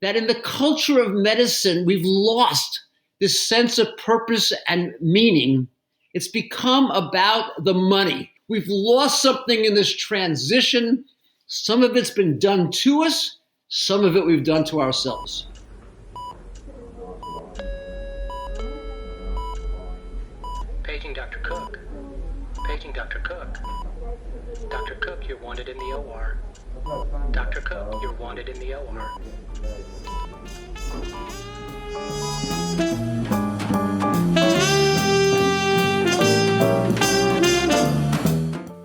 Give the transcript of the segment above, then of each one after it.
that in the culture of medicine, we've lost this sense of purpose and meaning. It's become about the money. We've lost something in this transition. Some of it's been done to us. Some of it we've done to ourselves. Paging Dr. Cook. Paging Dr. Cook. Dr. Cook, you're wanted in the OR. Dr. Cook, you're wanted in the OR.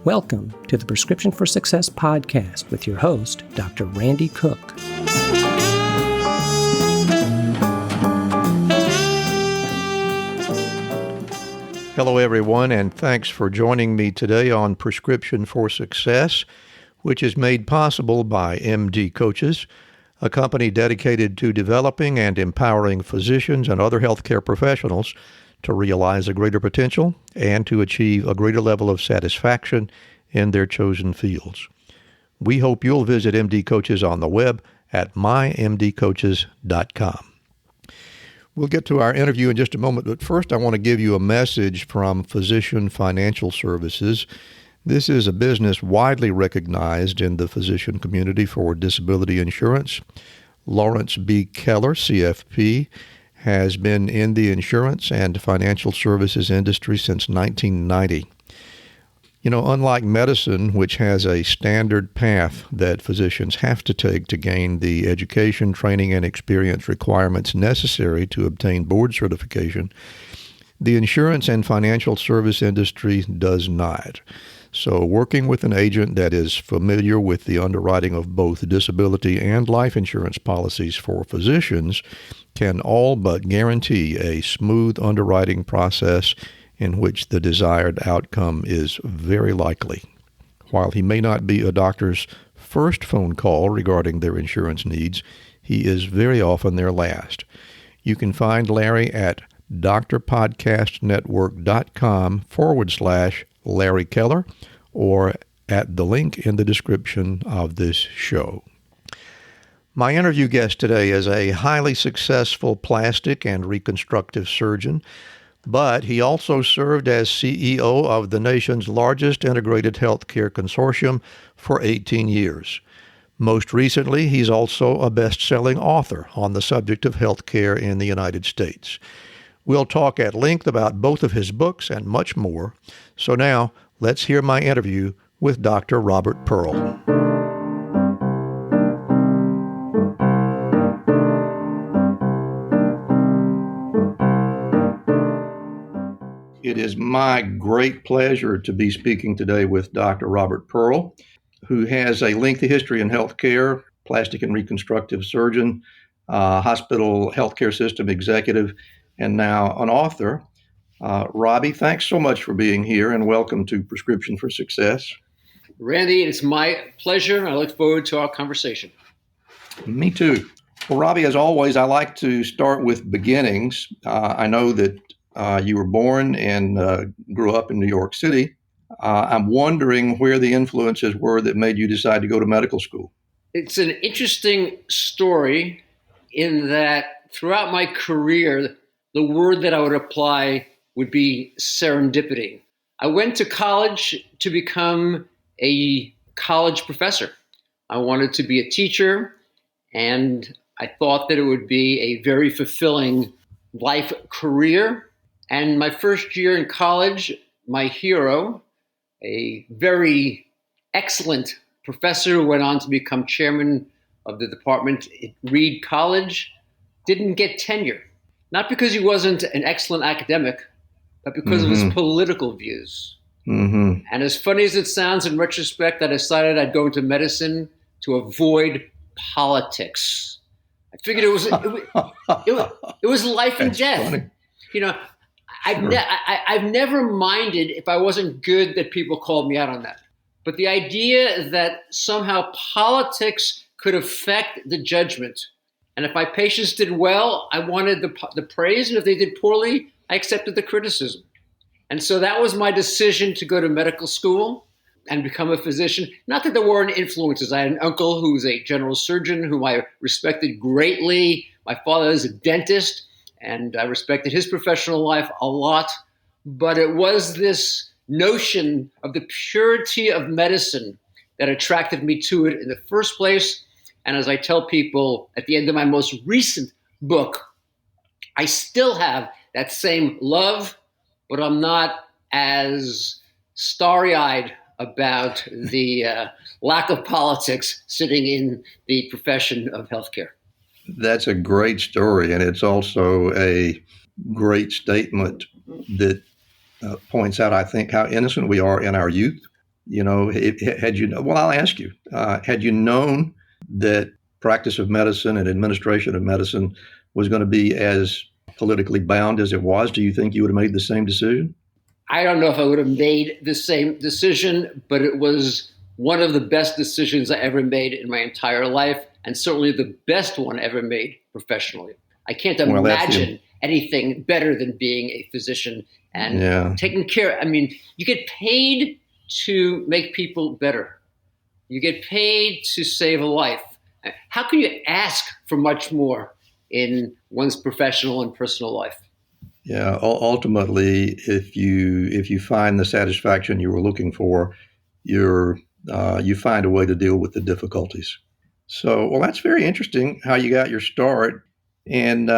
Welcome to the Prescription for Success podcast with your host, Dr. Randy Cook. Hello, everyone, and thanks for joining me today on Prescription for Success, which is made possible by MD Coaches, a company dedicated to developing and empowering physicians and other healthcare professionals to realize a greater potential and to achieve a greater level of satisfaction in their chosen fields. We hope you'll visit MD Coaches on the web at mymdcoaches.com. We'll get to our interview in just a moment, but first I want to give you a message from Physician Financial Services. This is a business widely recognized in the physician community for disability insurance. Lawrence B. Keller, CFP, has been in the insurance and financial services industry since 1990. You know, unlike medicine, which has a standard path that physicians have to take to gain the education, training, and experience requirements necessary to obtain board certification, the insurance and financial service industry does not. So working with an agent that is familiar with the underwriting of both disability and life insurance policies for physicians can all but guarantee a smooth underwriting process in which the desired outcome is very likely. While he may not be a doctor's first phone call regarding their insurance needs, he is very often their last. You can find Larry at drpodcastnetwork.com/Larry Keller or at the link in the description of this show. My interview guest today is a highly successful plastic and reconstructive surgeon, but he also served as CEO of the nation's largest integrated healthcare consortium for 18 years. Most recently, he's also a best-selling author on the subject of healthcare in the United States. We'll talk at length about both of his books and much more. So now, let's hear my interview with Dr. Robert Pearl. It is my great pleasure to be speaking today with Dr. Robert Pearl, who has a lengthy history in healthcare, plastic and reconstructive surgeon, hospital healthcare system executive, and now an author. Robbie, thanks so much for being here and welcome to Prescription for Success. Randy, it's my pleasure. I look forward to our conversation. Me too. Well, Robbie, as always, I like to start with beginnings. I know that you were born and grew up in New York City. I'm wondering where the influences were that made you decide to go to medical school. It's an interesting story in that throughout my career, the word that I would apply would be serendipity. I went to college to become a college professor. I wanted to be a teacher, and I thought that it would be a very fulfilling life career. And my first year in college, my hero, a very excellent professor who went on to become chairman of the department at Reed College, didn't get tenure. Not because he wasn't an excellent academic, but because of his political views. And as funny as it sounds in retrospect, I decided I'd go into medicine to avoid politics. I figured it was life and death. Funny. You know, I've never minded if I wasn't good that people called me out on that. But the idea that somehow politics could affect the judgment, and if my patients did well, I wanted the praise, and if they did poorly, I accepted the criticism. And so that was my decision to go to medical school. and become a physician. Not that there weren't influences. I had an uncle who was a general surgeon whom I respected greatly. My father is a dentist, and I respected his professional life a lot. But it was this notion of the purity of medicine that attracted me to it in the first place. And as I tell people at the end of my most recent book, I still have that same love, but I'm not as starry-eyed about the lack of politics sitting in the profession of healthcare. That's a great story, and it's also a great statement that points out, I think, how innocent we are in our youth. You know, I'll ask you, had you known that practice of medicine and administration of medicine was going to be as politically bound as it was, do you think you would have made the same decision? I don't know if I would have made the same decision, but it was one of the best decisions I ever made in my entire life, and certainly the best one ever made professionally. I can't imagine anything better than being a physician and taking care. I mean, you get paid to make people better. You get paid to save a life. How can you ask for much more in one's professional and personal life? Yeah, ultimately, if you find the satisfaction you were looking for, you find a way to deal with the difficulties. So, well, that's very interesting how you got your start. And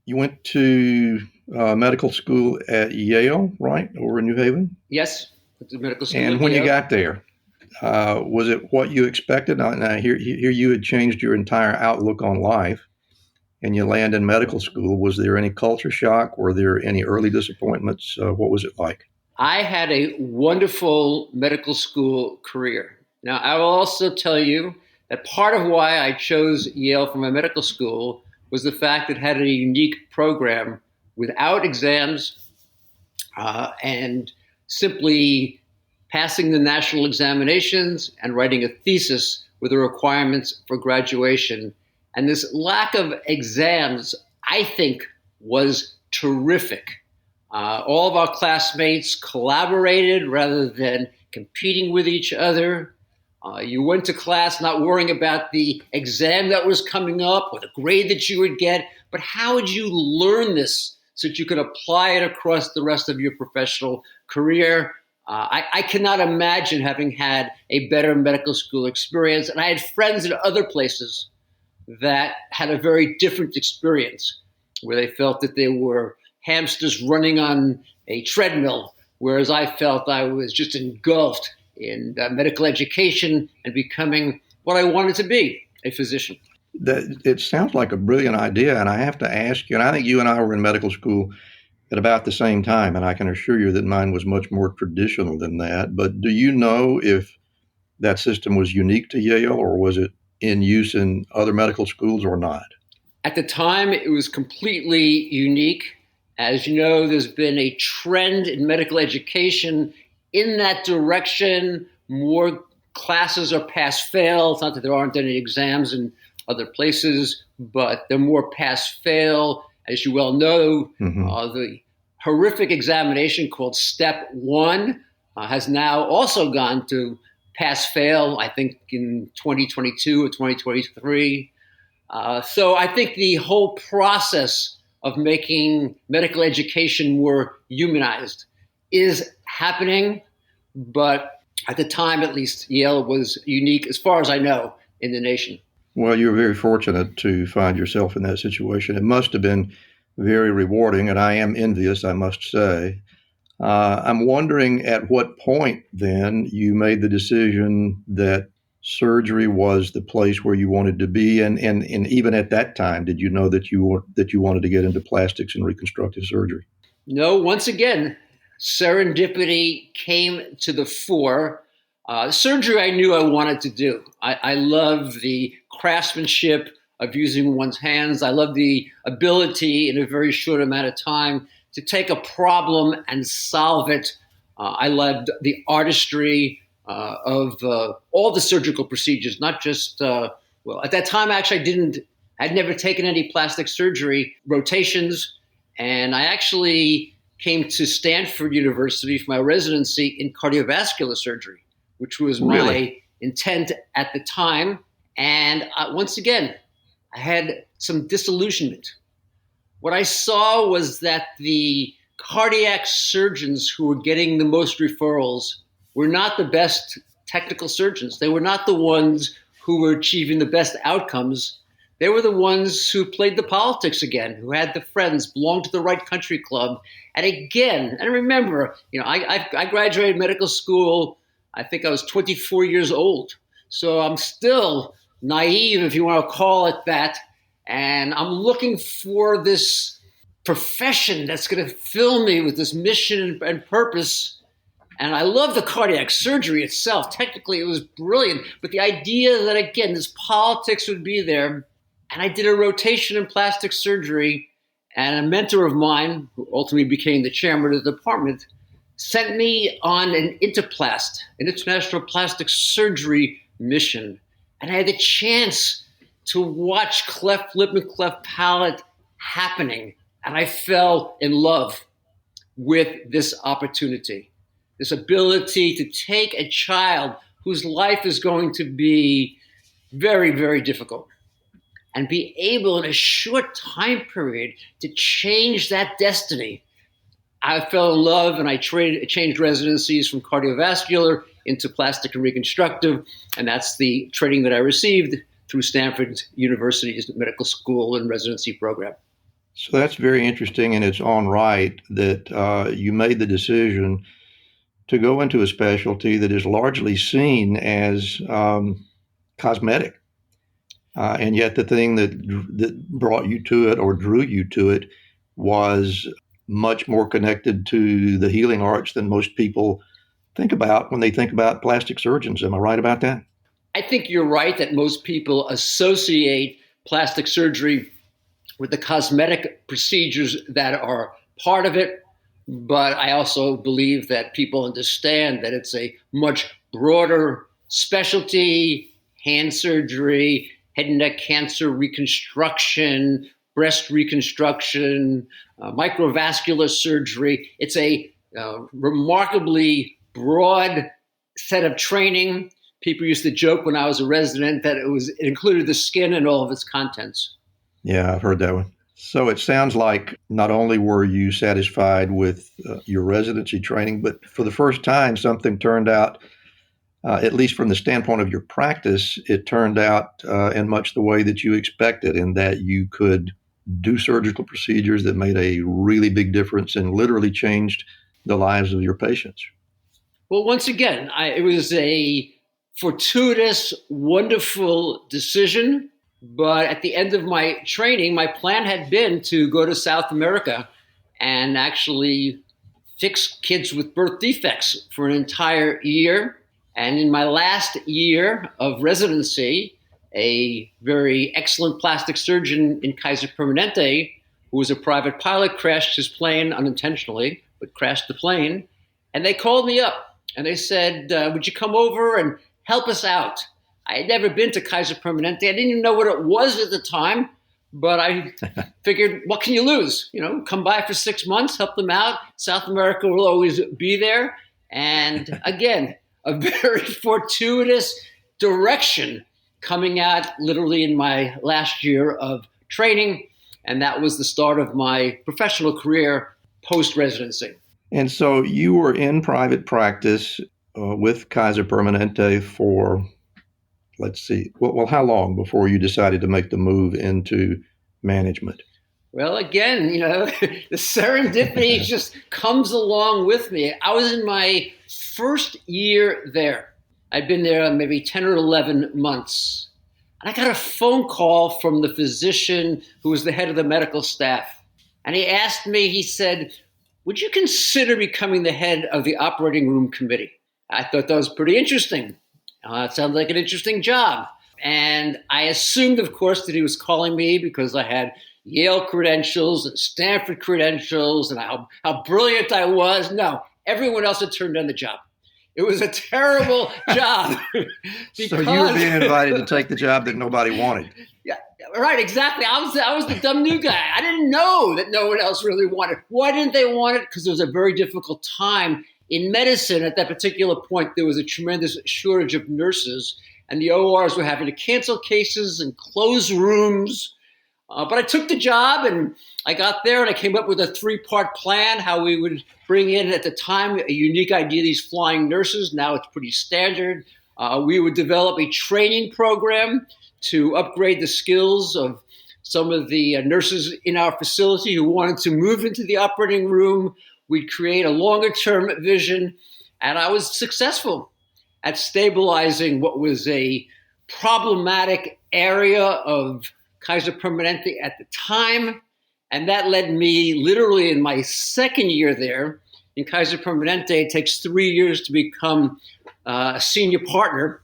you went to medical school at Yale, right, over in New Haven? Yes, went to medical school. And when you got there, was it what you expected? Now, here you had changed your entire outlook on life, and you land in medical school. Was there any culture shock? Were there any early disappointments? What was it like? I had a wonderful medical school career. Now, I will also tell you that part of why I chose Yale for my medical school was the fact that it had a unique program without exams and simply passing the national examinations and writing a thesis were the requirements for graduation. And this lack of exams, I think, was terrific. All of our classmates collaborated rather than competing with each other. You went to class not worrying about the exam that was coming up or the grade that you would get, but how would you learn this so that you could apply it across the rest of your professional career? I cannot imagine having had a better medical school experience. And I had friends in other places that had a very different experience, where they felt that they were hamsters running on a treadmill, whereas I felt I was just engulfed in medical education and becoming what I wanted to be, a physician. It sounds like a brilliant idea, and I have to ask you, and I think you and I were in medical school at about the same time, and I can assure you that mine was much more traditional than that, but do you know if that system was unique to Yale, or was it in use in other medical schools or not? At the time, it was completely unique. As you know, there's been a trend in medical education in that direction. More classes are pass-fail. It's not that there aren't any exams in other places, but they're more pass-fail. As you well know, the horrific examination called Step 1 has now also gone to pass-fail, I think in 2022 or 2023. So I think the whole process of making medical education more humanized is happening, but at the time, at least, Yale was unique, as far as I know, in the nation. Well, you were very fortunate to find yourself in that situation. It must have been very rewarding, and I am envious, I must say. I'm wondering at what point then you made the decision that surgery was the place where you wanted to be, and even at that time, did you know that you wanted to get into plastics and reconstructive surgery? No, once again, serendipity came to the fore. Surgery I knew I wanted to do. I love the craftsmanship of using one's hands. I love the ability in a very short amount of time to take a problem and solve it. I loved the artistry of all the surgical procedures, not just, at that time, actually, I'd never taken any plastic surgery rotations. And I actually came to Stanford University for my residency in cardiovascular surgery, which was Really? my intent at the time. And once again, I had some disillusionment. What I saw was that the cardiac surgeons who were getting the most referrals were not the best technical surgeons. They were not the ones who were achieving the best outcomes. They were the ones who played the politics again, who had the friends, belonged to the right country club. And again, and remember, I graduated medical school, I think I was 24 years old. So I'm still naive, if you want to call it that. And I'm looking for this profession that's going to fill me with this mission and purpose. And I love the cardiac surgery itself. Technically, it was brilliant. But the idea that, again, this politics would be there. And I did a rotation in plastic surgery. And a mentor of mine, who ultimately became the chairman of the department, sent me on an Interplast, an international plastic surgery mission. And I had the chance to watch cleft lip and cleft palate happening. And I fell in love with this opportunity, this ability to take a child whose life is going to be very, very difficult and be able in a short time period to change that destiny. I fell in love and I changed residencies from cardiovascular into plastic and reconstructive. And that's the training that I received through Stanford University's medical school and residency program. So that's very interesting, and it's on right that you made the decision to go into a specialty that is largely seen as cosmetic. And yet the thing that brought you to it or drew you to it was much more connected to the healing arts than most people think about when they think about plastic surgeons. Am I right about that? I think you're right that most people associate plastic surgery with the cosmetic procedures that are part of it. But I also believe that people understand that it's a much broader specialty: hand surgery, head and neck cancer reconstruction, breast reconstruction, microvascular surgery. It's a remarkably broad set of training. People used to joke when I was a resident that it included the skin and all of its contents. Yeah, I've heard that one. So it sounds like not only were you satisfied with your residency training, but for the first time, something turned out, at least from the standpoint of your practice, it turned out in much the way that you expected, in that you could do surgical procedures that made a really big difference and literally changed the lives of your patients. Well, once again, it was a fortuitous, wonderful decision. But at the end of my training, my plan had been to go to South America and actually fix kids with birth defects for an entire year. And in my last year of residency, a very excellent plastic surgeon in Kaiser Permanente, who was a private pilot, crashed his plane unintentionally, but crashed the plane. And they called me up and they said, would you come over and help us out? I had never been to Kaiser Permanente. I didn't even know what it was at the time, but I figured, what can you lose? Come by for 6 months, help them out. South America will always be there. And again, a very fortuitous direction coming out literally in my last year of training. And that was the start of my professional career post-residency. And so you were in private practice with Kaiser Permanente for, let's see, well, how long before you decided to make the move into management? Well, again, the serendipity just comes along with me. I was in my first year there. I'd been there maybe 10 or 11 months. And I got a phone call from the physician who was the head of the medical staff. And he asked me, he said, would you consider becoming the head of the operating room committee? I thought that was pretty interesting. It sounds like an interesting job. And I assumed, of course, that he was calling me because I had Yale credentials and Stanford credentials and how brilliant I was. No, everyone else had turned down the job. It was a terrible job. So you were being invited to take the job that nobody wanted. Yeah, right, exactly. I was the dumb new guy. I didn't know that no one else really wanted. Why didn't they want it? Because it was a very difficult time in medicine, at that particular point, there was a tremendous shortage of nurses, and the ORs were having to cancel cases and close rooms. But I took the job, and I got there, and I came up with a 3-part plan, how we would bring in, at the time, a unique idea, these flying nurses. Now it's pretty standard. We would develop a training program to upgrade the skills of some of the nurses in our facility who wanted to move into the operating room. We'd create a longer-term vision, and I was successful at stabilizing what was a problematic area of Kaiser Permanente at the time, and that led me literally in my second year there. In Kaiser Permanente, it takes 3 years to become a senior partner.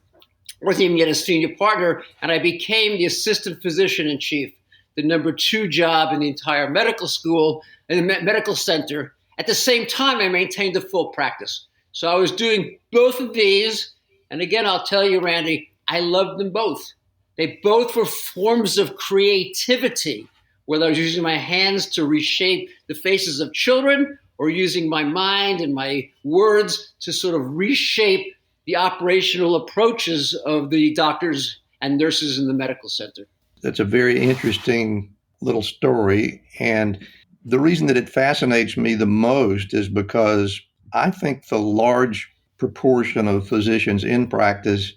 I wasn't even yet a senior partner, and I became the assistant physician in chief, the number 2 job in the entire medical school and the medical center. At the same time, I maintained a full practice. So I was doing both of these, and again, I'll tell you, Randy, I loved them both. They both were forms of creativity, whether I was using my hands to reshape the faces of children or using my mind and my words to sort of reshape the operational approaches of the doctors and nurses in the medical center. That's a very interesting little story. And the reason that it fascinates me the most is because I think the large proportion of physicians in practice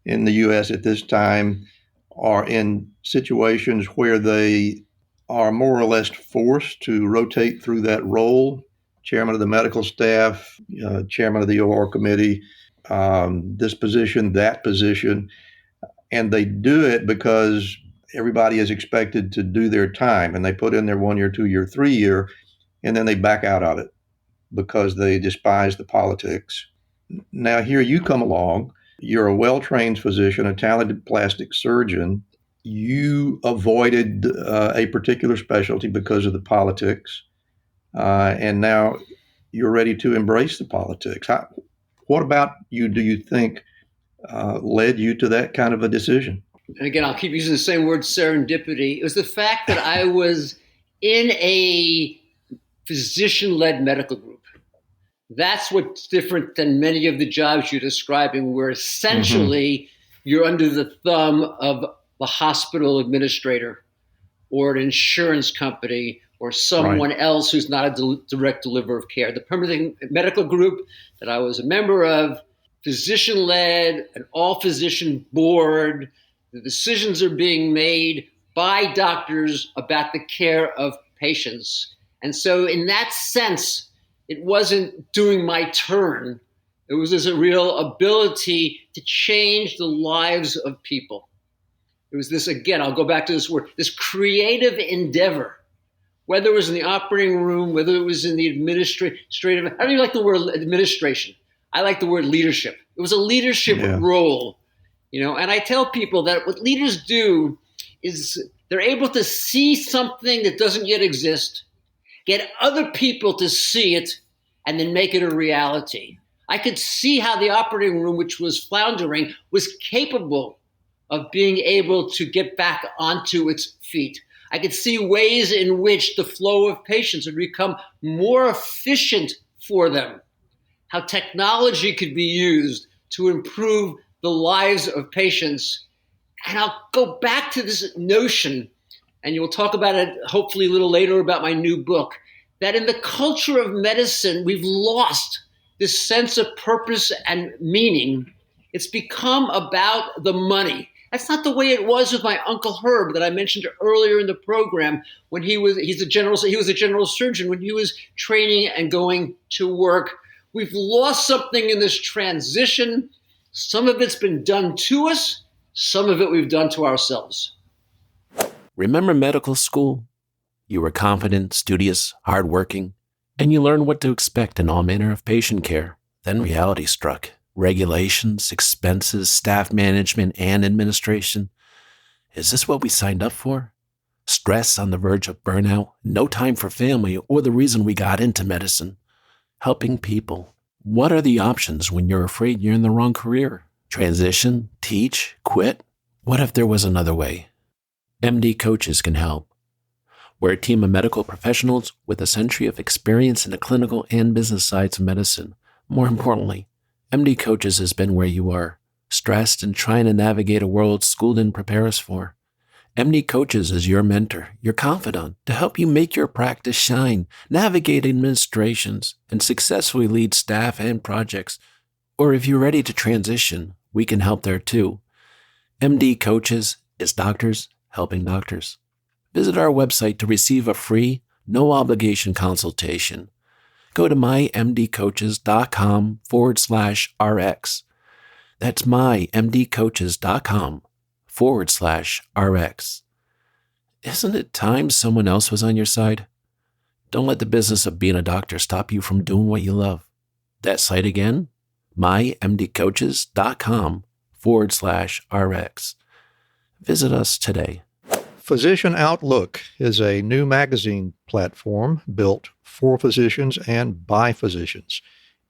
in the U.S. at this time are in situations where they are more or less forced to rotate through that role. Chairman of the medical staff, chairman of the OR committee, this position, that position. And they do it because everybody is expected to do their time, and they put in their 1 year, 2 year, 3 year, and then they back out of it because they despise the politics. Now, here you come along. You're a well-trained physician, a talented plastic surgeon. You avoided a particular specialty because of the politics, and now you're ready to embrace the politics. What about you do you think led you to that kind of a decision? And again, I'll keep using the same word, serendipity. It was the fact that I was in a physician-led medical group. That's what's different than many of the jobs you're describing, where essentially you're under the thumb of the hospital administrator or an insurance company or someone else who's not a direct deliverer of care. The Permanente Medical Group that I was a member of, physician-led, an all-physician board. The decisions are being made by doctors about the care of patients. And so in that sense, it wasn't doing my turn. It was this a real ability to change the lives of people. It was this, again, I'll go back to this word, this creative endeavor, whether it was in the operating room, whether it was in the administrative, I don't even like the word administration. I like the word leadership. It was a leadership role, and I tell people that what leaders do is they're able to see something that doesn't yet exist, get other people to see it, and then make it a reality. I could see how the operating room, which was floundering, was capable of being able to get back onto its feet. I could see ways in which the flow of patients would become more efficient for them, how technology could be used to improve the lives of patients. And I'll go back to this notion, and you'll talk about it hopefully a little later about my new book, that in the culture of medicine, we've lost this sense of purpose and meaning. It's become about the money. That's not the way it was with my Uncle Herb that I mentioned earlier in the program when he was a general surgeon when he was training and going to work. We've lost something in this transition. Some of it's been done to us. Some of it we've done to ourselves. Remember medical school? You were confident, studious, hardworking, and you learned what to expect in all manner of patient care. Then reality struck. Regulations, expenses, staff management, and administration. Is this what we signed up for? Stress on the verge of burnout, no time for family, or the reason we got into medicine. Helping people. What are the options when you're afraid you're in the wrong career? Transition, teach, quit? What if there was another way? MD Coaches can help. We're a team of medical professionals with a century of experience in the clinical and business sides of medicine. More importantly, MD Coaches has been where you are, stressed and trying to navigate a world school didn't prepare us for. MD Coaches is your mentor, your confidant, to help you make your practice shine, navigate administrations, and successfully lead staff and projects. Or if you're ready to transition, we can help there too. MD Coaches is doctors helping doctors. Visit our website to receive a free, no-obligation consultation. Go to mymdcoaches.com/RX. That's mymdcoaches.com/RX. Isn't it time someone else was on your side? Don't let the business of being a doctor stop you from doing what you love. That site again, mymdcoaches.com/RX. Visit us today. Physician Outlook is a new magazine platform built for physicians and by physicians,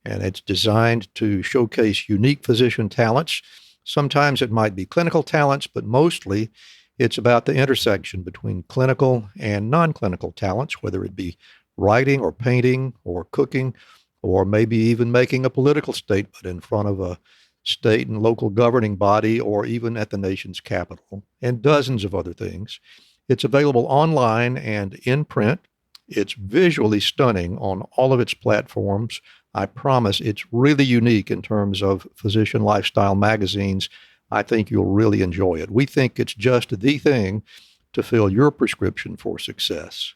and it's designed to showcase unique physician talents. Sometimes it might be clinical talents, but mostly it's about the intersection between clinical and non-clinical talents, whether it be writing or painting or cooking, or maybe even making a political statement in front of a state and local governing body, or even at the nation's capital, and dozens of other things. It's available online and in print. It's visually stunning on all of its platforms. I promise it's really unique in terms of physician lifestyle magazines. I think you'll really enjoy it. We think it's just the thing to fill your prescription for success.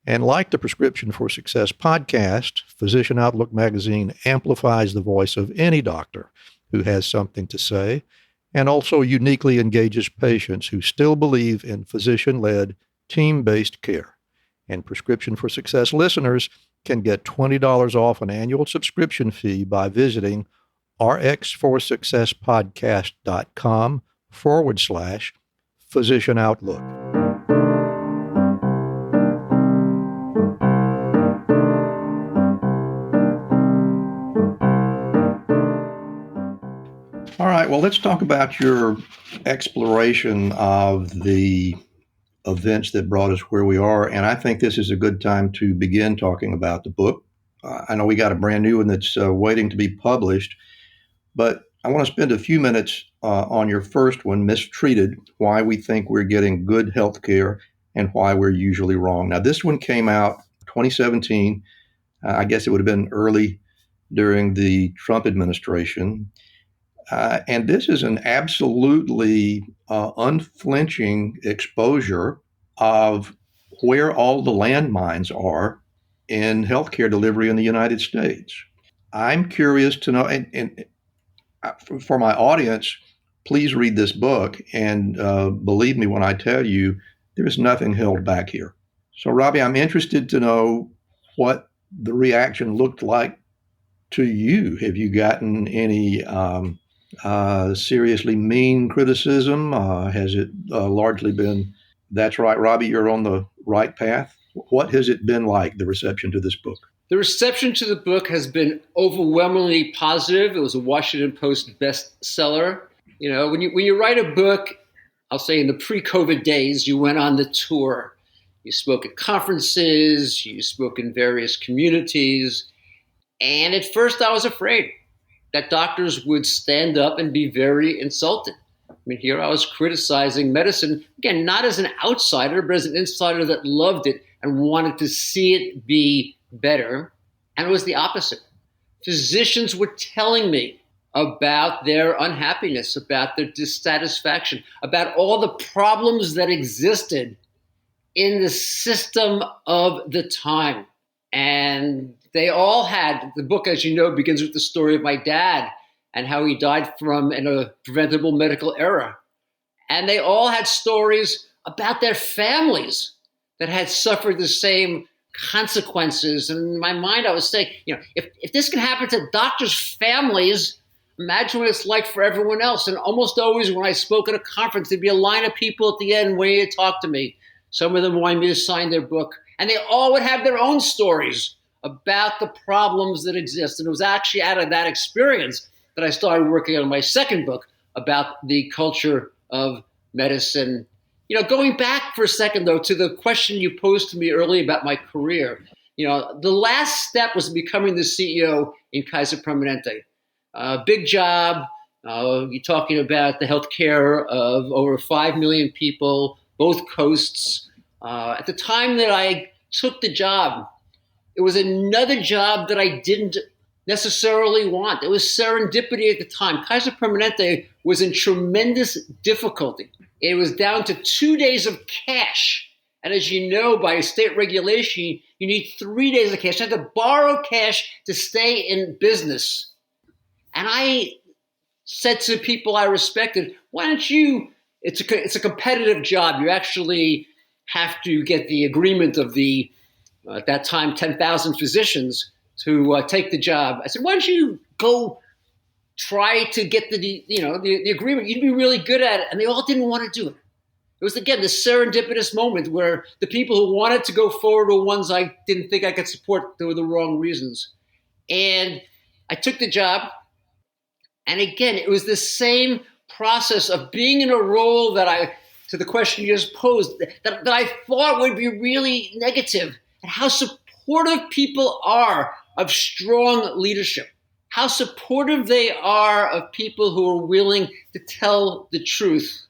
And like the Prescription for Success podcast, Physician Outlook magazine amplifies the voice of any doctor who has something to say, and also uniquely engages patients who still believe in physician-led, team-based care. And Prescription for Success listeners can get $20 off an annual subscription fee by visiting rxforsuccesspodcast.com/Physician Outlook. All right, well, let's talk about your exploration of the events that brought us where we are. And I think this is a good time to begin talking about the book. I know we got a brand new one that's waiting to be published, but I want to spend a few minutes on your first one, Mistreated, Why We Think We're Getting Good Health Care and Why We're Usually Wrong. Now, this one came out 2017. I guess it would have been early during the Trump administration. And this is an absolutely unflinching exposure of where all the landmines are in healthcare delivery in the United States. I'm curious to know, and for my audience, please read this book and believe me when I tell you, there is nothing held back here. So, Robbie, I'm interested to know what the reaction looked like to you. Have you gotten any seriously mean criticism? Has it largely been, that's right, Robbie, you're on the right path? What has it been like, the reception to this book? The reception to the book has been overwhelmingly positive. It was a Washington Post bestseller. You know, when you write a book, I'll say in the pre-COVID days, you went on the tour. You spoke at conferences, you spoke in various communities. And at first I was afraid that doctors would stand up and be very insulted. I mean, here I was criticizing medicine, again, not as an outsider, but as an insider that loved it and wanted to see it be better. And it was the opposite. Physicians were telling me about their unhappiness, about their dissatisfaction, about all the problems that existed in the system of the time. And they all had, the book, as you know, begins with the story of my dad and how he died from a preventable medical error. And they all had stories about their families that had suffered the same consequences. And in my mind, I was saying, you know, if this can happen to doctors' families, imagine what it's like for everyone else. And almost always when I spoke at a conference, there'd be a line of people at the end waiting to talk to me. Some of them wanted me to sign their book. And they all would have their own stories about the problems that exist. And it was actually out of that experience that I started working on my second book about the culture of medicine. You know, going back for a second, though, to the question you posed to me earlier about my career, you know, the last step was becoming the CEO in Kaiser Permanente. Big job. You're talking about the healthcare of over 5 million people, both coasts. At the time that I took the job, it was another job that I didn't necessarily want. It was serendipity at the time. Kaiser Permanente was in tremendous difficulty. It was down to 2 days of cash. And as you know, by state regulation, you need 3 days of cash. You have to borrow cash to stay in business. And I said to people I respected, why don't you, it's a competitive job. You actually have to get the agreement of the, at that time, 10,000 physicians to take the job. I said, why don't you go try to get the agreement? You'd be really good at it. And they all didn't want to do it. It was, again, this serendipitous moment where the people who wanted to go forward were ones I didn't think I could support for the wrong reasons. And I took the job. And again, it was the same process of being in a role that to the question you just posed, that I thought would be really negative, and how supportive people are of strong leadership, how supportive they are of people who are willing to tell the truth.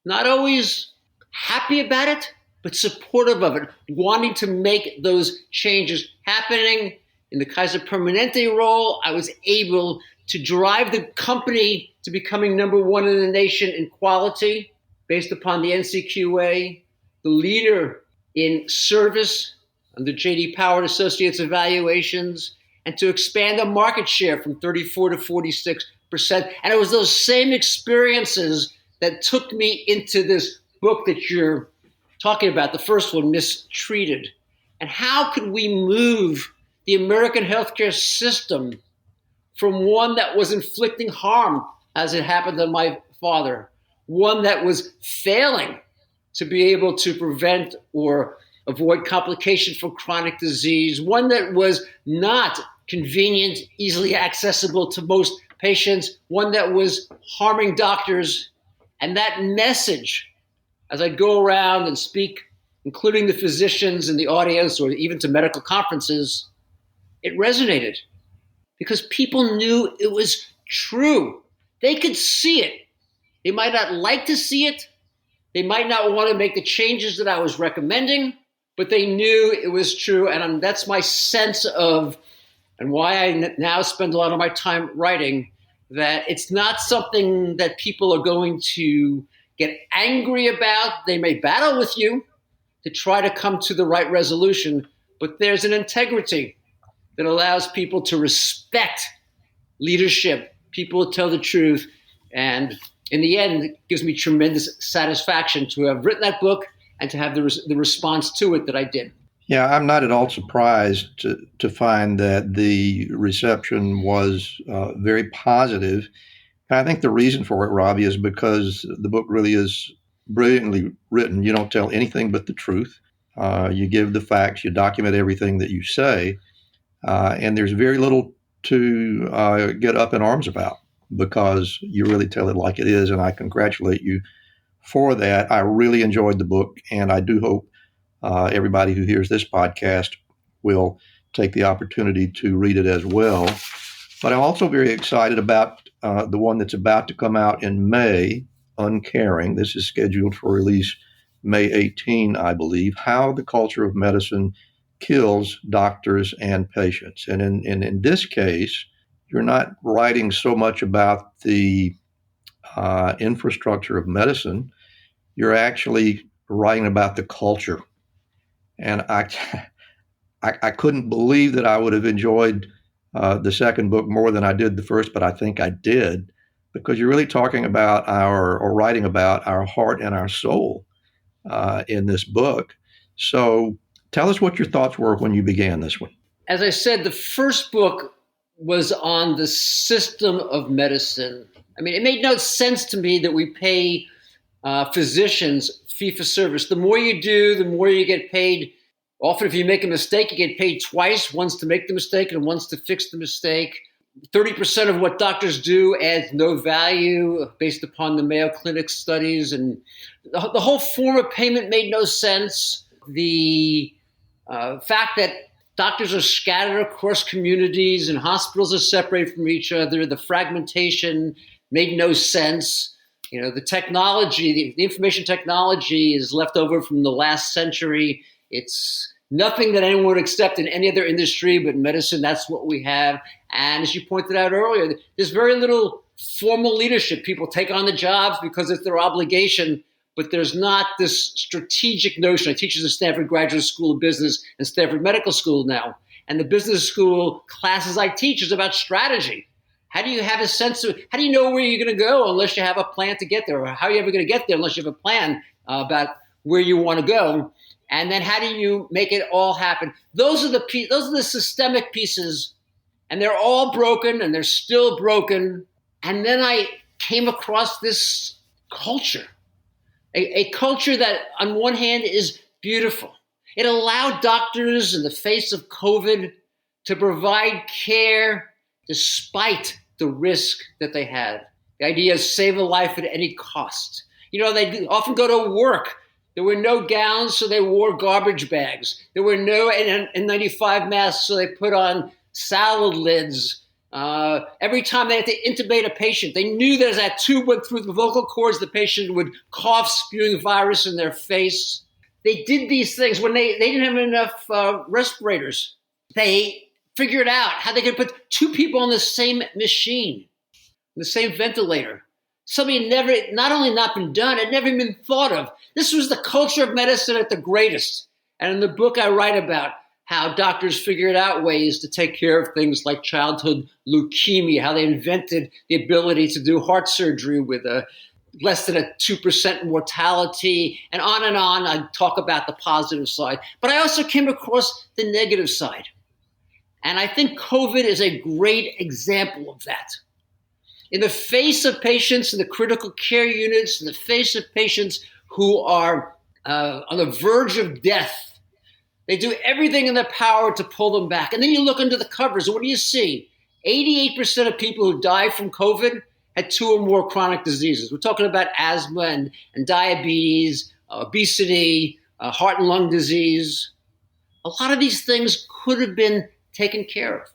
Not always happy about it, but supportive of it, wanting to make those changes happening. In the Kaiser Permanente role, I was able to drive the company to becoming number one in the nation in quality based upon the NCQA, the leader in service under J.D. Power Associates evaluations, and to expand the market share from 34 to 46%. And it was those same experiences that took me into this book that you're talking about, the first one, Mistreated. And how could we move the American healthcare system from one that was inflicting harm, as it happened to my father, one that was failing to be able to prevent or avoid complications from chronic disease, one that was not convenient, easily accessible to most patients, one that was harming doctors. And that message, as I go around and speak, including the physicians in the audience or even to medical conferences, it resonated because people knew it was true. They could see it. They might not like to see it. They might not want to make the changes that I was recommending, but they knew it was true. And that's my sense of, and why I now spend a lot of my time writing, that it's not something that people are going to get angry about. They may battle with you to try to come to the right resolution, but there's an integrity that allows people to respect leadership, people who tell the truth. And in the end, it gives me tremendous satisfaction to have written that book and to have the response to it that I did. Yeah, I'm not at all surprised to find that the reception was very positive. And I think the reason for it, Robbie, is because the book really is brilliantly written. You don't tell anything but the truth. You give the facts. You document everything that you say. And there's very little to get up in arms about because you really tell it like it is. And I congratulate you for that. I really enjoyed the book, and I do hope everybody who hears this podcast will take the opportunity to read it as well. But I'm also very excited about the one that's about to come out in May, Uncaring. This is scheduled for release May 18, I believe, How the Culture of Medicine Kills Doctors and Patients. And in this case, you're not writing so much about the infrastructure of medicine. You're actually writing about the culture. And I couldn't believe that I would have enjoyed the second book more than I did the first, but I think I did, because you're really talking about writing about our heart and our soul in this book. So tell us what your thoughts were when you began this one. As I said, the first book was on the system of medicine. I mean, it made no sense to me that we pay physicians fee-for-service. The more you do, the more you get paid. Often if you make a mistake, you get paid twice, once to make the mistake and once to fix the mistake. 30% of what doctors do adds no value based upon the Mayo Clinic studies. And the whole form of payment made no sense. The fact that doctors are scattered across communities and hospitals are separated from each other. The fragmentation made no sense. The technology, the information technology is left over from the last century. It's nothing that anyone would accept in any other industry, but in medicine, that's what we have. And as you pointed out earlier, there's very little formal leadership. People take on the jobs because it's their obligation, but there's not this strategic notion. I teach at the Stanford Graduate School of Business and Stanford Medical School now. And the business school classes I teach is about strategy. How do you have a sense of, how do you know where you're going to go unless you have a plan to get there? Or how are you ever going to get there unless you have a plan about where you want to go? And then how do you make it all happen? Those are the systemic pieces, and they're all broken, and they're still broken. And then I came across this culture, a culture that on one hand is beautiful. It allowed doctors in the face of COVID to provide care despite the risk that they had. The idea is save a life at any cost. They often go to work. There were no gowns, so they wore garbage bags. There were no N95 masks, so they put on salad lids. Every time they had to intubate a patient, they knew that as that tube went through the vocal cords, the patient would cough, spewing virus in their face. They did these things when they didn't have enough respirators. They figured out how they could put two people on the same machine, the same ventilator. Something never, not only not been done, it never been thought of. This was the culture of medicine at the greatest. And in the book, I write about how doctors figured out ways to take care of things like childhood leukemia, how they invented the ability to do heart surgery with less than a 2% mortality, and on and on. I talk about the positive side. But I also came across the negative side. And I think COVID is a great example of that. In the face of patients in the critical care units, in the face of patients who are on the verge of death, they do everything in their power to pull them back. And then you look under the covers, and what do you see? 88% of people who die from COVID had two or more chronic diseases. We're talking about asthma and diabetes, obesity, heart and lung disease. A lot of these things could have been taken care of.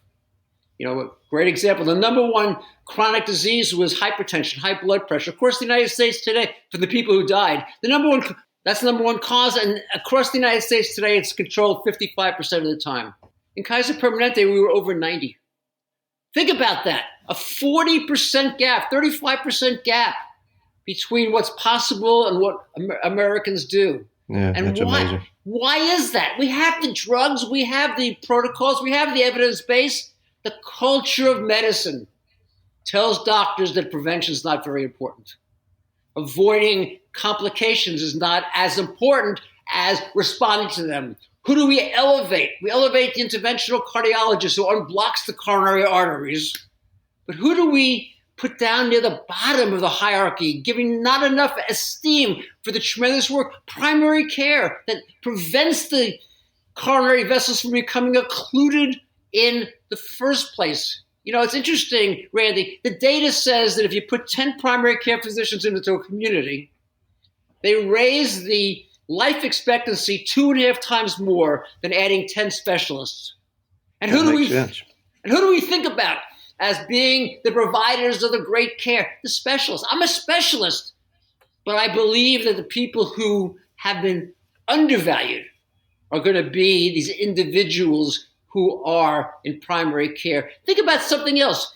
A great example, the number one chronic disease was hypertension, high blood pressure. Of course, the United States today, for the people who died, that's the number one cause. And across the United States today, it's controlled 55% of the time. In Kaiser Permanente, we were over 90. Think about that. A 40% gap, 35% gap between what's possible and what Americans do. Yeah, and that's amazing. Why is that? We have the drugs, we have the protocols, we have the evidence base. The culture of medicine tells doctors that prevention is not very important. Avoiding complications is not as important as responding to them. Who do we elevate? We elevate the interventional cardiologist who unblocks the coronary arteries. But who do we put down near the bottom of the hierarchy, giving not enough esteem for the tremendous work, primary care, that prevents the coronary vessels from becoming occluded in the first place? It's interesting, Randy, the data says that if you put 10 primary care physicians into a community, they raise the life expectancy 2.5 times more than adding 10 specialists. And who do we think about as being the providers of the great care? The specialists. I'm a specialist, but I believe that the people who have been undervalued are going to be these individuals who are in primary care. Think about something else.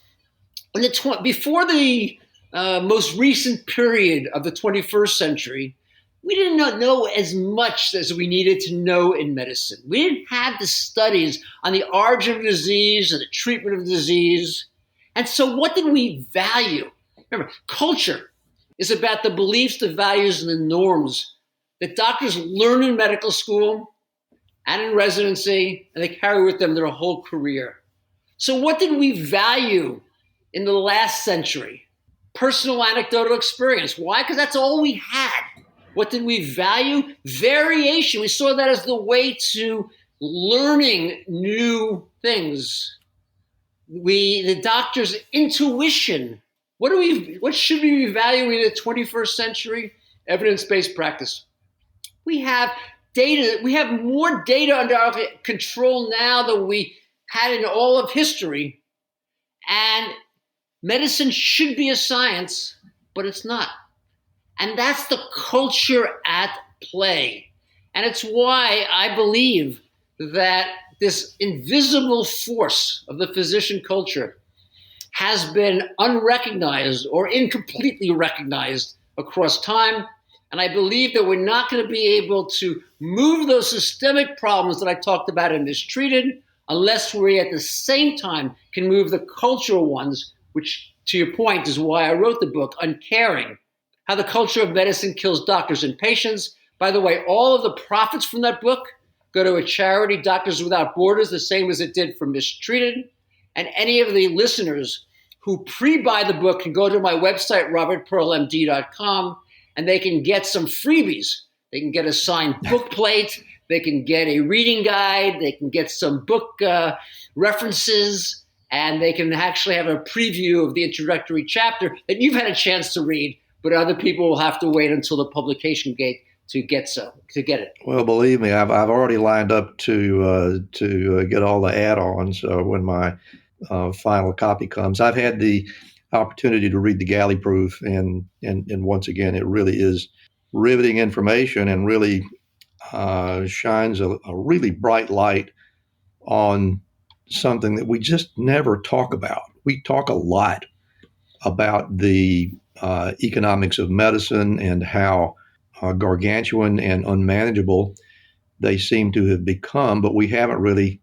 Before the most recent period of the 21st century, we did not know as much as we needed to know in medicine. We didn't have the studies on the origin of disease and the treatment of disease. And so what did we value? Remember, culture is about the beliefs, the values, and the norms that doctors learn in medical school and in residency, and they carry with them their whole career. So what did we value in the last century? Personal anecdotal experience. Why? Because that's all we had. What did we value? Variation. We saw that as the way to learning new things. The doctor's intuition. What should we be valuing in the 21st century? Evidence-based practice. We have data. We have more data under our control now than we had in all of history. And medicine should be a science, but it's not. And that's the culture at play. And it's why I believe that this invisible force of the physician culture has been unrecognized or incompletely recognized across time. And I believe that we're not going to be able to move those systemic problems that I talked about in Mistreated unless we at the same time can move the cultural ones, which, to your point, is why I wrote the book, Uncaring, How the Culture of Medicine Kills Doctors and Patients. By the way, all of the profits from that book go to a charity, Doctors Without Borders, the same as it did for Mistreated. And any of the listeners who pre-buy the book can go to my website, robertpearlmd.com, and they can get some freebies. They can get a signed book plate. They can get a reading guide. They can get some book references. And they can actually have a preview of the introductory chapter that you've had a chance to read, but other people will have to wait until the publication date to get it. Well, believe me, I've already lined up to get all the add-ons when my final copy comes. I've had the opportunity to read the galley proof, and once again, it really is riveting information and really shines a really bright light on something that we just never talk about. We talk a lot about the economics of medicine and how gargantuan and unmanageable they seem to have become, but we haven't really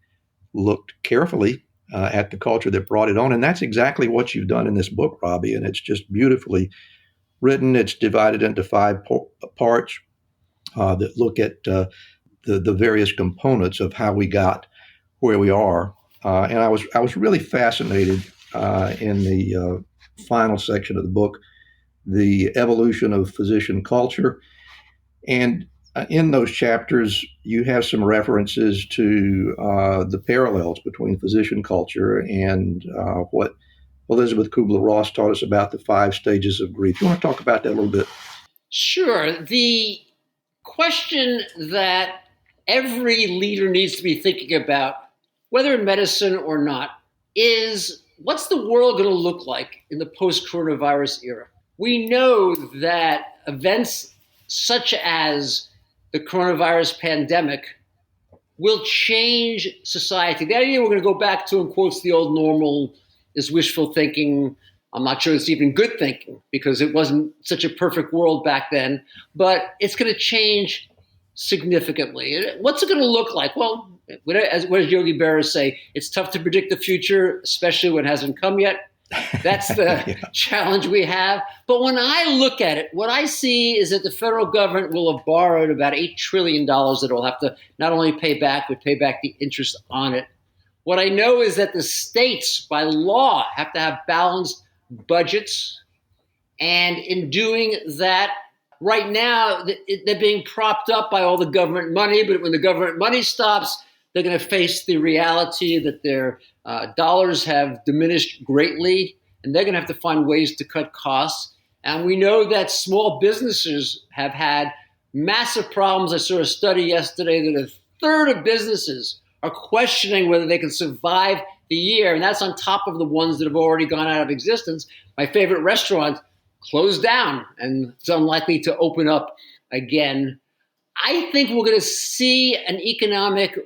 looked carefully at the culture that brought it on. And that's exactly what you've done in this book, Robbie, and it's just beautifully written. It's divided into 5 parts that look at the various components of how we got where we are. And I was really fascinated in the final section of the book, the evolution of physician culture. And in those chapters, you have some references to the parallels between physician culture and what Elizabeth Kubler-Ross taught us about the 5 stages of grief. You want to talk about that a little bit? Sure. The question that every leader needs to be thinking about, whether in medicine or not, is what's the world going to look like in the post-coronavirus era? We know that events such as the coronavirus pandemic will change society. The idea we're going to go back to, in quotes, the old normal is wishful thinking. I'm not sure it's even good thinking because it wasn't such a perfect world back then, but it's going to change significantly. What's it going to look like? Well, what does Yogi Berra say? It's tough to predict the future, especially when it hasn't come yet. That's the challenge we have. But when I look at it, what I see is that the federal government will have borrowed about $8 trillion that it will have to not only pay back, but pay back the interest on it. What I know is that the states, by law, have to have balanced budgets. And in doing that, right now, they're being propped up by all the government money. But when the government money stops, they're going to face the reality that their dollars have diminished greatly, and they're going to have to find ways to cut costs. And we know that small businesses have had massive problems. I saw a study yesterday that 1/3 of businesses are questioning whether they can survive the year, and that's on top of the ones that have already gone out of existence. My favorite restaurant closed down, and it's unlikely to open up again. I think we're going to see an economic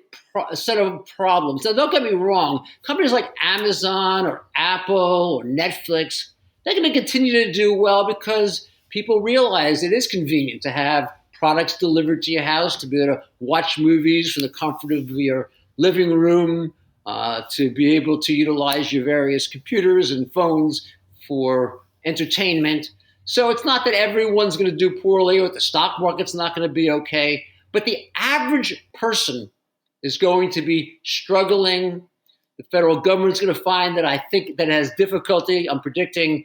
set of problems. Now, don't get me wrong. Companies like Amazon or Apple or Netflix, they're going to continue to do well because people realize it is convenient to have products delivered to your house, to be able to watch movies from the comfort of your living room, to be able to utilize your various computers and phones for entertainment. So it's not that everyone's going to do poorly or the stock market's not going to be okay, but the average person is going to be struggling. The federal government's going to find that I think that has difficulty. I'm predicting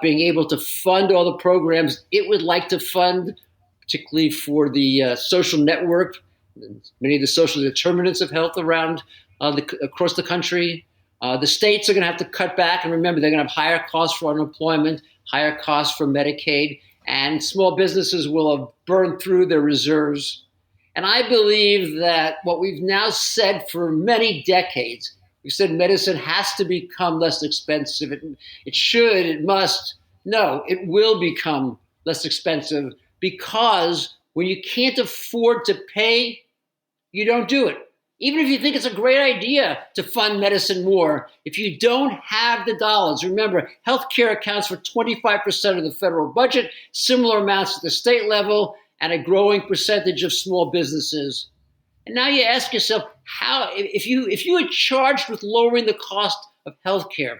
being able to fund all the programs it would like to fund, particularly for the social network, many of the social determinants of health around across the country. The states are going to have to cut back. And remember, they're going to have higher costs for unemployment, higher costs for Medicaid, and small businesses will have burned through their reserves. And I believe that what we've now said for many decades, we said medicine has to become less expensive. It should, it must. No, it will become less expensive because when you can't afford to pay, you don't do it. Even if you think it's a great idea to fund medicine more, if you don't have the dollars, remember, healthcare accounts for 25% of the federal budget, similar amounts at the state level, and a growing percentage of small businesses. And now you ask yourself, how, if you were charged with lowering the cost of healthcare,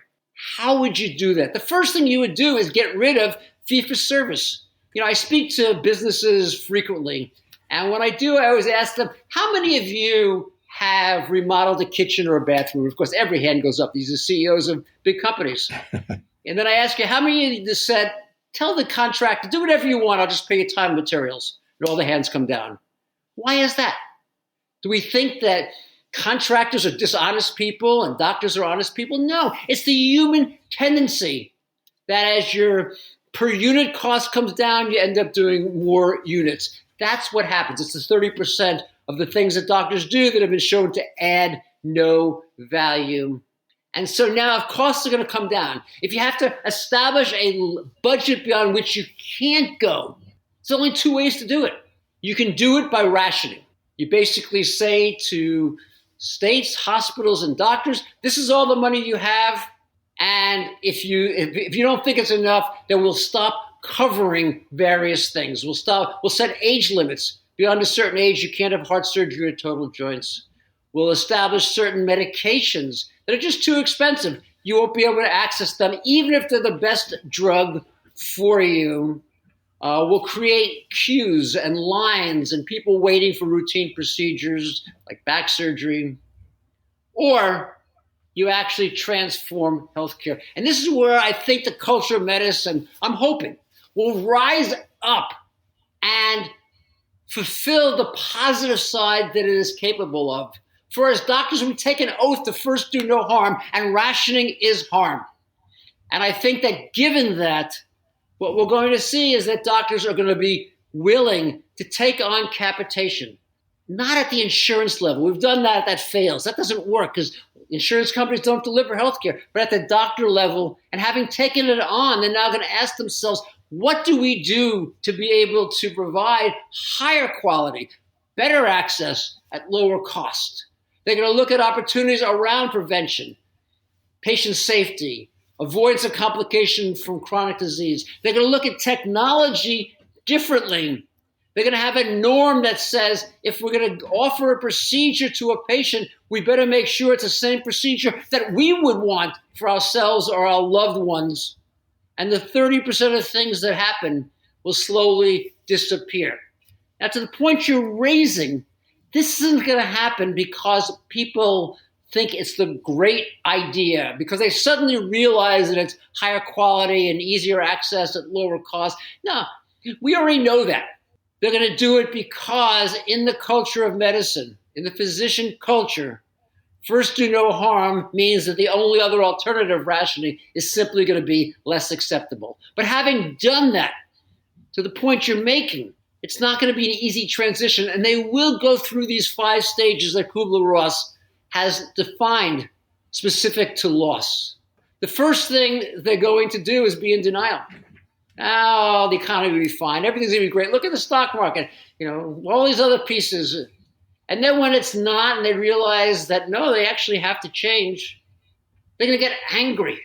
how would you do that? The first thing you would do is get rid of fee-for-service. I speak to businesses frequently, and when I do, I always ask them, how many of you have remodeled a kitchen or a bathroom? Of course, every hand goes up. These are CEOs of big companies. And then I ask you, how many of you said, tell the contractor, do whatever you want, I'll just pay you time and materials. And all the hands come down. Why is that? Do we think that contractors are dishonest people and doctors are honest people? No, it's the human tendency that as your per unit cost comes down, you end up doing more units. That's what happens. It's the 30% of the things that doctors do that have been shown to add no value. And so now if costs are going to come down, if you have to establish a budget beyond which you can't go, there's only two ways to do it. You can do it by rationing. You basically say to states, hospitals, and doctors, this is all the money you have, and if you don't think it's enough, then we'll stop covering various things. We'll set age limits. Beyond a certain age, you can't have heart surgery or total joints. We'll establish certain medications that are just too expensive. You won't be able to access them, even if they're the best drug for you. We'll create queues and lines and people waiting for routine procedures like back surgery. Or you actually transform healthcare. And this is where I think the culture of medicine, I'm hoping, will rise up and fulfill the positive side that it is capable of. For as doctors, we take an oath to first do no harm, and rationing is harm. And I think that given that, what we're going to see is that doctors are going to be willing to take on capitation, not at the insurance level. We've done that. That fails. That doesn't work because insurance companies don't deliver healthcare. But at the doctor level, and having taken it on, they're now going to ask themselves, what do we do to be able to provide higher quality, better access at lower cost? They're going to look at opportunities around prevention, patient safety, avoidance of complication from chronic disease. They're going to look at technology differently. They're going to have a norm that says if we're going to offer a procedure to a patient, we better make sure it's the same procedure that we would want for ourselves or our loved ones. And the 30% of things that happen will slowly disappear. Now, to the point you're raising, this isn't going to happen because people think it's the great idea, because they suddenly realize that it's higher quality and easier access at lower cost. No, we already know that. They're going to do it because in the culture of medicine, in the physician culture, first do no harm means that the only other alternative rationing is simply going to be less acceptable. But having done that, to the point you're making, it's not going to be an easy transition, and they will go through these 5 stages that Kubler-Ross has defined specific to loss. The first thing they're going to do is be in denial. Oh, the economy will be fine. Everything's going to be great. Look at the stock market, all these other pieces. And then when it's not and they realize that, no, they actually have to change, they're going to get angry.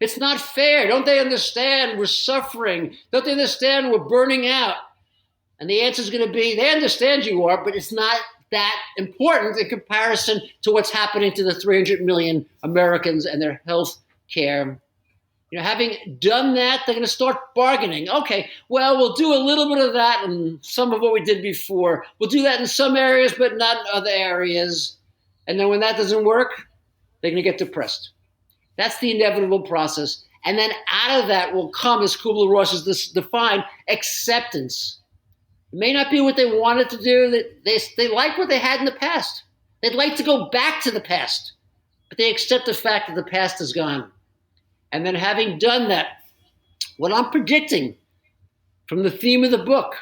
It's not fair. Don't they understand we're suffering? Don't they understand we're burning out? And the answer is going to be, they understand you are, but it's not that important in comparison to what's happening to the 300 million Americans and their health care. Having done that, they're going to start bargaining. Okay, well, we'll do a little bit of that and some of what we did before. We'll do that in some areas, but not in other areas. And then when that doesn't work, they're going to get depressed. That's the inevitable process. And then out of that will come, as Kubler-Ross has defined, acceptance. It may not be what they wanted to do. They like what they had in the past. They'd like to go back to the past, but they accept the fact that the past is gone. And then having done that, what I'm predicting from the theme of the book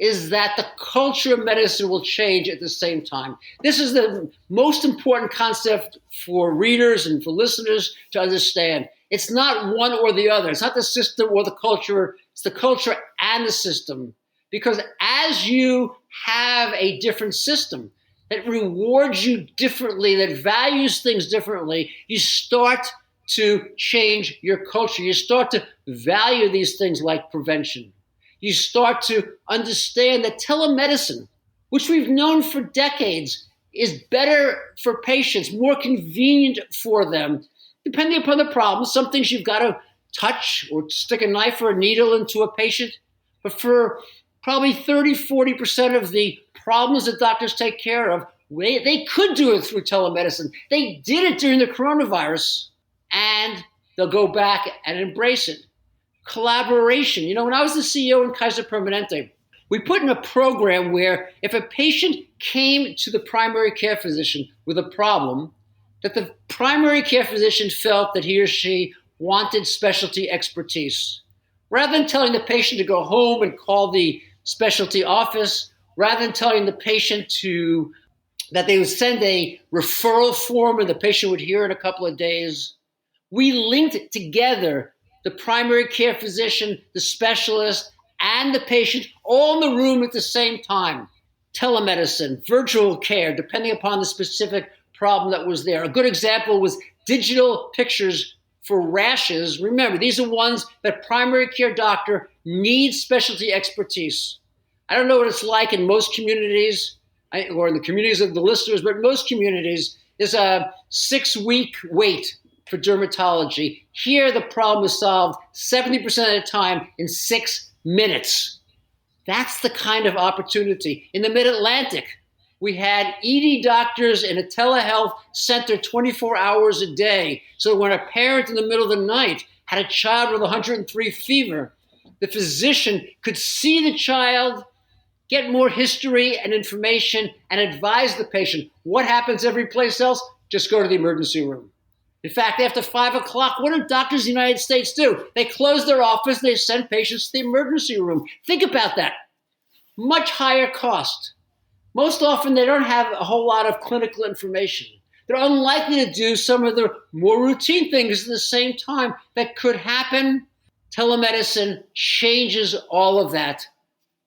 is that the culture of medicine will change at the same time. This is the most important concept for readers and for listeners to understand. It's not one or the other. It's not the system or the culture. It's the culture and the system. Because as you have a different system that rewards you differently, that values things differently, you start to change your culture. You start to value these things like prevention. You start to understand that telemedicine, which we've known for decades, is better for patients, more convenient for them, depending upon the problem. Some things you've got to touch or stick a knife or a needle into a patient. But for probably 30, 40% of the problems that doctors take care of, they could do it through telemedicine. They did it during the coronavirus, and they'll go back and embrace it. Collaboration. When I was the CEO in Kaiser Permanente, we put in a program where if a patient came to the primary care physician with a problem, that the primary care physician felt that he or she wanted specialty expertise. Rather than telling the patient to go home and call the specialty office, rather than telling the patient that they would send a referral form and the patient would hear in a couple of days, we linked together the primary care physician, the specialist, and the patient all in the room at the same time. Telemedicine, virtual care, depending upon the specific problem that was there. A good example was digital pictures for rashes. Remember, these are ones that primary care doctor needs specialty expertise. I don't know what it's like in most communities, or in the communities of the listeners, but most communities, there's a 6-week wait for dermatology. Here, the problem is solved 70% of the time in 6 minutes. That's the kind of opportunity. In the Mid-Atlantic, we had ED doctors in a telehealth center 24 hours a day. So when a parent in the middle of the night had a child with 103 fever, the physician could see the child, get more history and information, and advise the patient. What happens every place else? Just go to the emergency room. In fact, after 5 o'clock, what do doctors in the United States do? They close their office and they send patients to the emergency room. Think about that. Much higher cost. Most often, they don't have a whole lot of clinical information. They're unlikely to do some of the more routine things at the same time that could happen. Telemedicine changes all of that,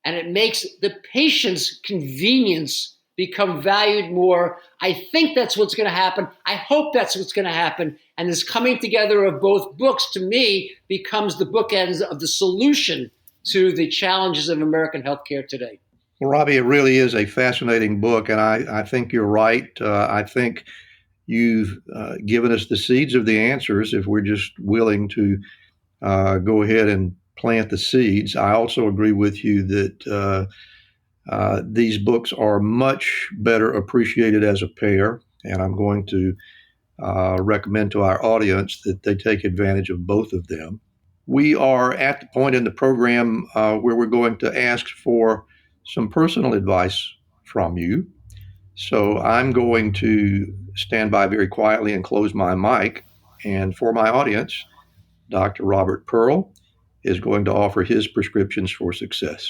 and it makes the patient's convenience become valued more. I think that's what's going to happen. I hope that's what's going to happen. And this coming together of both books, to me, becomes the bookends of the solution to the challenges of American healthcare today. Well, Robbie, it really is a fascinating book, and I think you're right. I think you've given us the seeds of the answers if we're just willing to go ahead and plant the seeds. I also agree with you that these books are much better appreciated as a pair, and I'm going to recommend to our audience that they take advantage of both of them. We are at the point in the program where we're going to ask for some personal advice from you. So I'm going to stand by very quietly and close my mic. And for my audience, Dr. Robert Pearl is going to offer his prescriptions for success.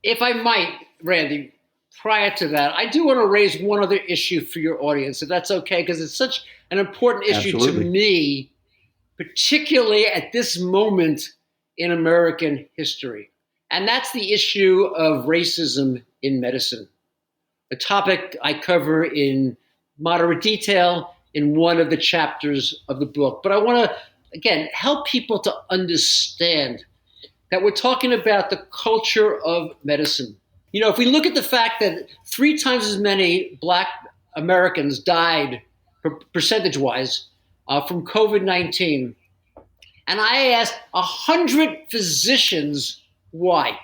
If I might, Randy, prior to that, I do want to raise one other issue for your audience, if that's okay, because it's such an important issue Absolutely. to me, particularly at this moment in American history. And that's the issue of racism in medicine, a topic I cover in moderate detail in one of the chapters of the book. But I want to, again, help people to understand that we're talking about the culture of medicine. If we look at the fact that 3 times as many Black Americans died, percentage-wise, from COVID-19, and I asked 100 physicians why.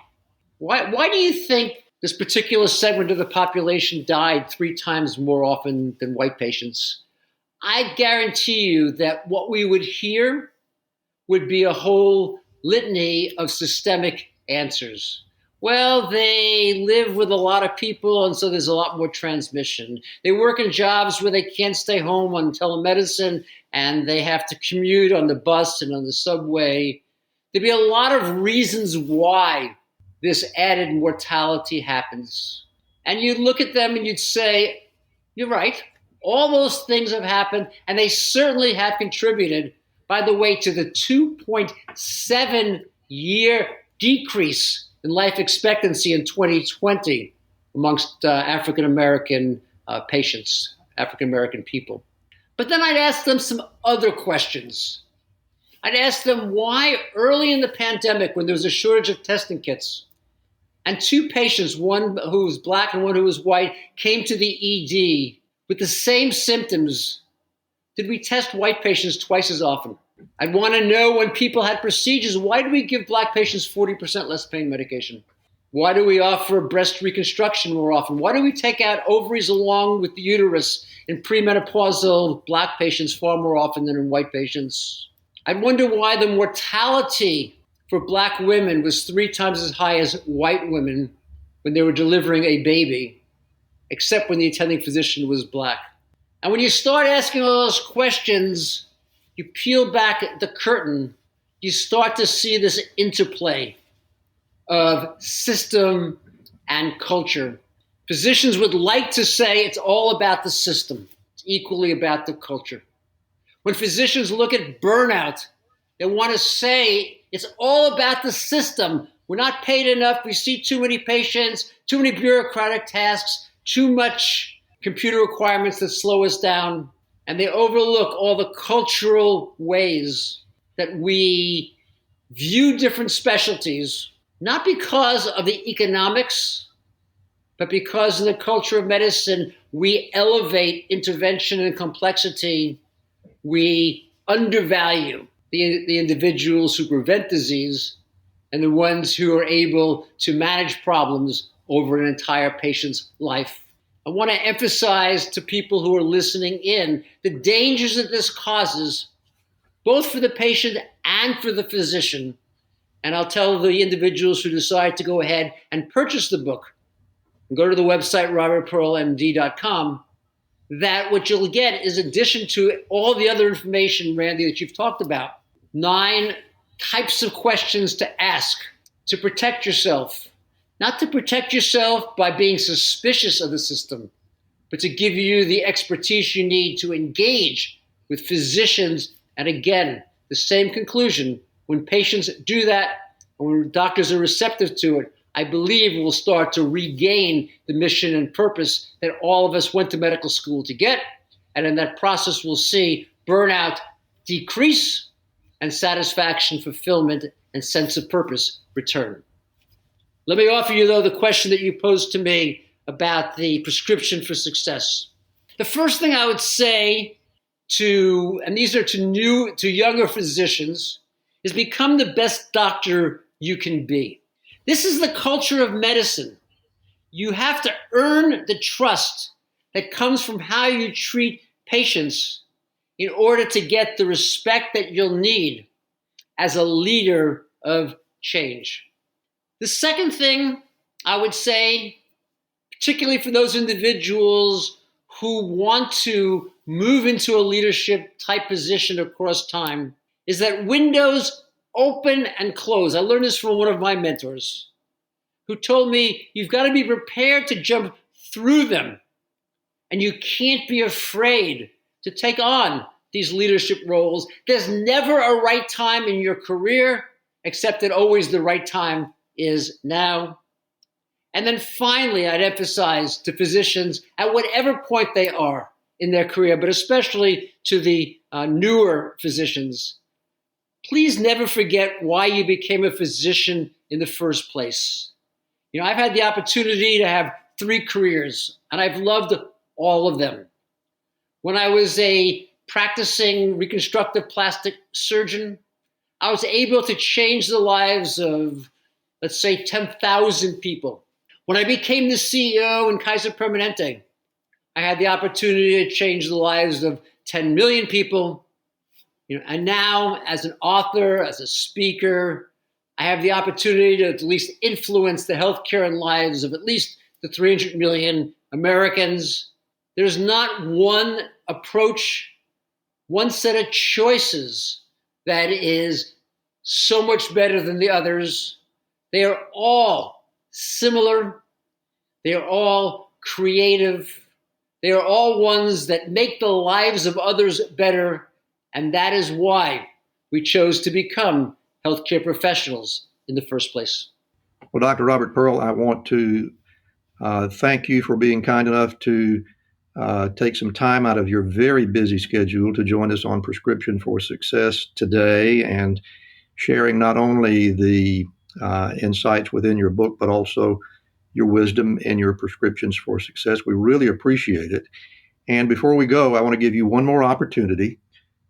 Why do you think this particular segment of the population died 3 times more often than white patients? I guarantee you that what we would hear would be a whole litany of systemic answers. Well, they live with a lot of people, and so there's a lot more transmission. They work in jobs where they can't stay home on telemedicine, and they have to commute on the bus and on the subway. There'd be a lot of reasons why this added mortality happens. And you look at them and you'd say, you're right. All those things have happened, and they certainly have contributed, by the way, to the 2.7-year decrease in life expectancy in 2020 amongst African American patients, African American people. But then I'd ask them some other questions. I'd ask them why early in the pandemic, when there was a shortage of testing kits, and two patients, one who was black and one who was white, came to the ED with the same symptoms, did we test white patients twice as often? I'd want to know when people had procedures, why do we give black patients 40% less pain medication? Why do we offer breast reconstruction more often? Why do we take out ovaries along with the uterus in premenopausal black patients far more often than in white patients? I'd wonder why the mortality for black women was 3 times as high as white women when they were delivering a baby, except when the attending physician was black. And when you start asking all those questions, you peel back the curtain, you start to see this interplay of system and culture. Physicians would like to say it's all about the system. It's equally about the culture. When physicians look at burnout, they want to say it's all about the system. We're not paid enough. We see too many patients, too many bureaucratic tasks, too much computer requirements that slow us down. And they overlook all the cultural ways that we view different specialties, not because of the economics, but because in the culture of medicine, we elevate intervention and complexity. We undervalue the individuals who prevent disease and the ones who are able to manage problems over an entire patient's life. I want to emphasize to people who are listening in the dangers that this causes, both for the patient and for the physician. And I'll tell the individuals who decide to go ahead and purchase the book and go to the website robertpearlmd.com, that what you'll get is addition to all the other information, Randy, that you've talked about, 9 types of questions to ask to protect yourself. Not to protect yourself by being suspicious of the system, but to give you the expertise you need to engage with physicians. And again, the same conclusion, when patients do that, and when doctors are receptive to it, I believe we'll start to regain the mission and purpose that all of us went to medical school to get. And in that process, we'll see burnout decrease and satisfaction, fulfillment, and sense of purpose return. Let me offer you, though, the question that you posed to me about the prescription for success. The first thing I would say and these are to younger physicians, is become the best doctor you can be. This is the culture of medicine. You have to earn the trust that comes from how you treat patients in order to get the respect that you'll need as a leader of change. The second thing I would say, particularly for those individuals who want to move into a leadership type position across time, is that windows open and close. I learned this from one of my mentors who told me you've got to be prepared to jump through them, and you can't be afraid to take on these leadership roles. There's never a right time in your career, except that always the right time is now. And then finally, I'd emphasize to physicians at whatever point they are in their career, but especially to the newer physicians, please never forget why you became a physician in the first place. You know, I've had the opportunity to have 3 careers, and I've loved all of them. When I was a practicing reconstructive plastic surgeon, I was able to change the lives of, let's say, 10,000 people. When I became the CEO in Kaiser Permanente, I had the opportunity to change the lives of 10 million people. You know, and now, as an author, as a speaker, I have the opportunity to at least influence the healthcare and lives of at least the 300 million Americans. There's not one approach, one set of choices that is so much better than the others. They are all similar. They are all creative. They are all ones that make the lives of others better. And that is why we chose to become healthcare professionals in the first place. Well, Dr. Robert Pearl, I want to thank you for being kind enough to take some time out of your very busy schedule to join us on Prescription for Success today and sharing not only the insights within your book, but also your wisdom and your prescriptions for success. We really appreciate it. And before we go, I want to give you one more opportunity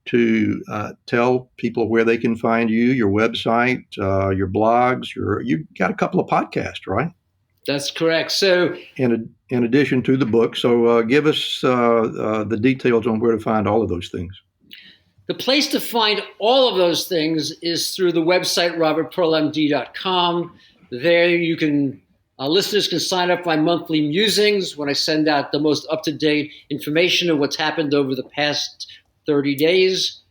to tell people where they can find you, your website, your blogs. You've got a couple of podcasts, right? That's correct. So, in addition to the book, so give us the details on where to find all of those things. The place to find all of those things is through the website robertpearlmd.com. There you can listeners can sign up for my monthly musings when I send out the most up-to-date information of what's happened over the past 30 days.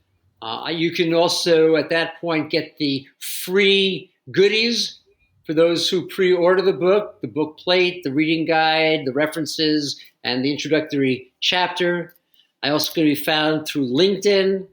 You can also, at that point, get the free goodies for those who pre-order the book plate, the reading guide, the references, and the introductory chapter. I also can be found through LinkedIn.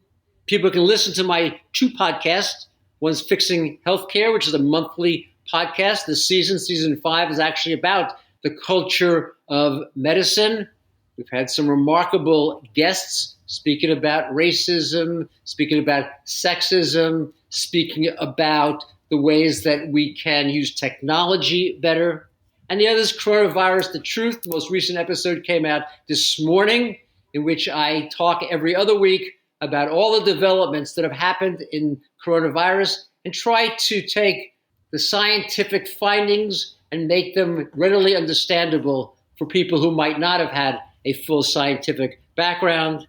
People can listen to my two podcasts. One's Fixing Healthcare, which is a monthly podcast. This season 5, is actually about the culture of medicine. We've had some remarkable guests speaking about racism, speaking about sexism, speaking about the ways that we can use technology better. And the other is Coronavirus, the Truth. The most recent episode came out this morning, in which I talk every other week about all the developments that have happened in coronavirus and try to take the scientific findings and make them readily understandable for people who might not have had a full scientific background.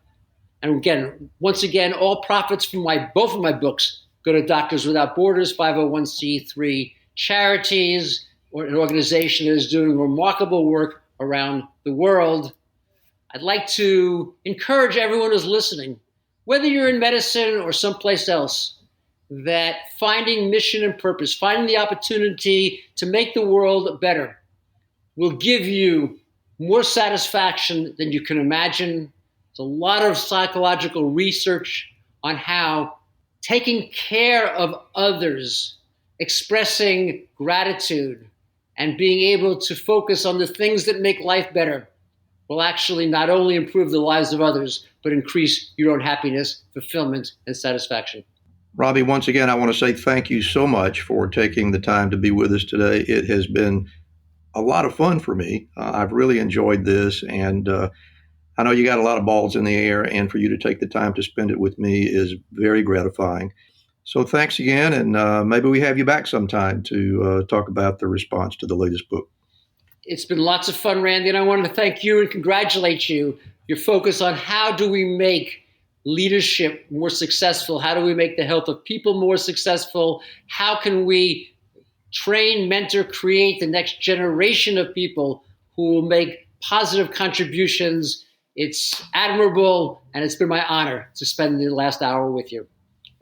And again, once again, all profits from both of my books go to Doctors Without Borders, 501c3 charities, or an organization that is doing remarkable work around the world. I'd like to encourage everyone who's listening, whether you're in medicine or someplace else, that finding mission and purpose, finding the opportunity to make the world better, will give you more satisfaction than you can imagine. There's a lot of psychological research on how taking care of others, expressing gratitude, and being able to focus on the things that make life better will actually not only improve the lives of others, but increase your own happiness, fulfillment, and satisfaction. Robbie, once again, I want to say thank you so much for taking the time to be with us today. It has been a lot of fun for me. I've really enjoyed this, and I know you got a lot of balls in the air, and for you to take the time to spend it with me is very gratifying. So thanks again, and maybe we have you back sometime to talk about the response to the latest book. It's been lots of fun, Randy, and I wanted to thank you and congratulate you. Your focus on how do we make leadership more successful? How do we make the health of people more successful? How can we train, mentor, create the next generation of people who will make positive contributions? It's admirable, and it's been my honor to spend the last hour with you.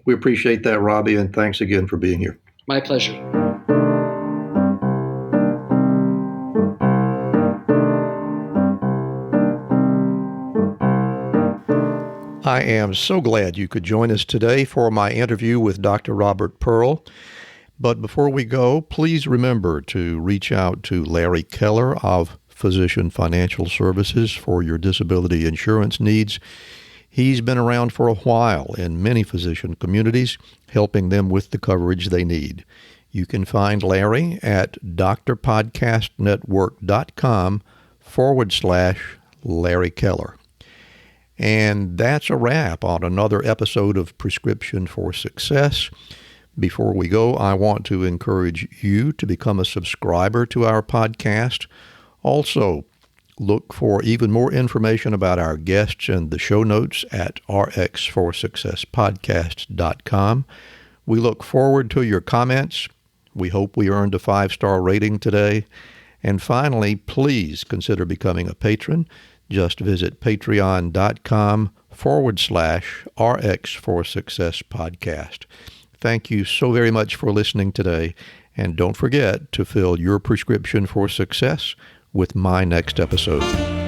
We appreciate that, Robbie, and thanks again for being here. My pleasure. I am so glad you could join us today for my interview with Dr. Robert Pearl. But before we go, please remember to reach out to Larry Keller of Physician Financial Services for your disability insurance needs. He's been around for a while in many physician communities, helping them with the coverage they need. You can find Larry at drpodcastnetwork.com/Larry Keller. And that's a wrap on another episode of Prescription for Success. Before we go, I want to encourage you to become a subscriber to our podcast. Also, look for even more information about our guests and the show notes at rxforsuccesspodcast.com. We look forward to your comments. We hope we earned a 5-star rating today. And finally, please consider becoming a patron. Just visit patreon.com/RX for Success podcast. Thank you so very much for listening today, And don't forget to fill your prescription for success with my next episode.